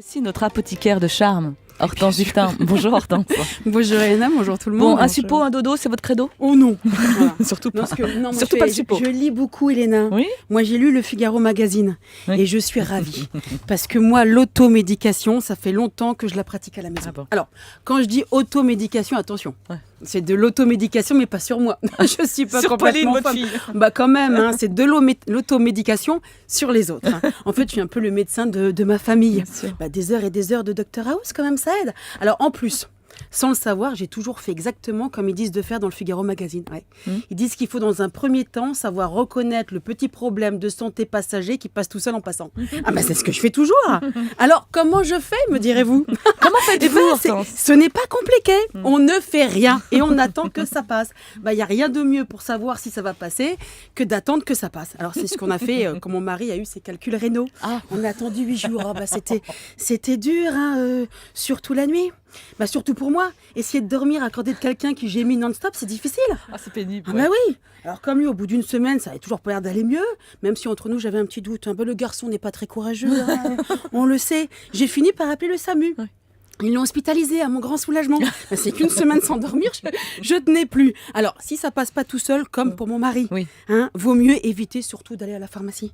Voici notre apothicaire de charme, Hortense Duftin. Bonjour Hortense. Bonjour Elena, bonjour tout le monde. Bon, un suppo, un dodo, c'est votre credo? Oh non. Voilà. Surtout pas. Non, Surtout pas le suppo. Je lis beaucoup Elena. Oui. Moi j'ai lu le Figaro Magazine Oui. et je suis ravie. Parce que moi l'automédication, ça fait longtemps que je la pratique à la maison. Ah bon. Alors, quand je dis automédication, attention. Ouais. C'est de l'automédication mais pas sur moi. Je suis pas Sur Pauline, complètement votre folle. fille. Bah quand même, hein, c'est de l'automédication sur les autres. Hein. En fait, je suis un peu le médecin de ma famille. Bien sûr. Bah, des heures et des heures de Dr House, quand même, ça aide. Alors, en plus, sans le savoir, j'ai toujours fait exactement comme ils disent de faire dans le Figaro Magazine. Ouais. Ils disent qu'il faut, dans un premier temps, savoir reconnaître le petit problème de santé passager qui passe tout seul en passant. Ah bah, c'est ce que je fais toujours. Alors, comment je fais, me direz-vous? Comment Eh faites-vous, ben, Hortense? ce n'est pas compliqué. On ne fait rien et on attend que ça passe. Bah, il n'y a rien de mieux pour savoir si ça va passer que d'attendre que ça passe. Alors, c'est ce qu'on a fait quand mon mari a eu ses calculs rénaux. Ah. On a attendu 8 jours. Ah, bah, c'était dur, hein, surtout la nuit. Bah, surtout pour moi. Essayer de dormir à côté de quelqu'un qui gémit non-stop, c'est difficile. Ah, c'est pénible. Ah ouais. bah oui. Alors comme lui, au bout d'une semaine, ça avait toujours pas l'air d'aller mieux. Même si entre nous, j'avais un petit doute. Hein. Bah, le garçon n'est pas très courageux. Hein. On le sait. J'ai fini par appeler le SAMU. Ouais. Ils l'ont hospitalisé à mon grand soulagement. Bah, c'est qu'une semaine sans dormir, je tenais plus. Alors, si ça passe pas tout seul, comme pour mon mari, Oui. hein, vaut mieux éviter surtout d'aller à la pharmacie.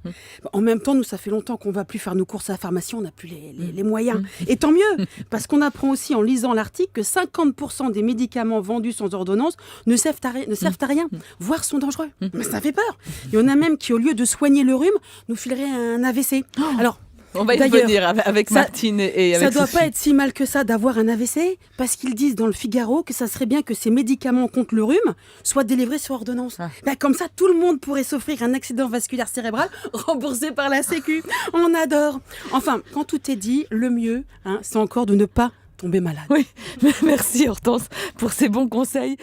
En même temps, nous, ça fait longtemps qu'on va plus faire nos courses à la pharmacie, on n'a plus les moyens. Et tant mieux, parce qu'on apprend aussi en lisant l'article que 50% des médicaments vendus sans ordonnance ne servent à rien, voire sont dangereux. Mais ça fait peur. Il y en a même qui, au lieu de soigner le rhume, nous fileraient un AVC. Alors, On va y d'ailleurs, revenir avec ça- Martine et avec ça doit Sophie. pas être si mal que ça d'avoir un AVC, parce qu'ils disent dans le Figaro que ça serait bien que ces médicaments contre le rhume soient délivrés sur ordonnance. Ah. Ben, comme ça, tout le monde pourrait s'offrir un accident vasculaire cérébral remboursé par la Sécu. On adore. Enfin, quand tout est dit, le mieux, hein, c'est encore de ne pas tomber malade. Oui, merci Hortense pour ces bons conseils.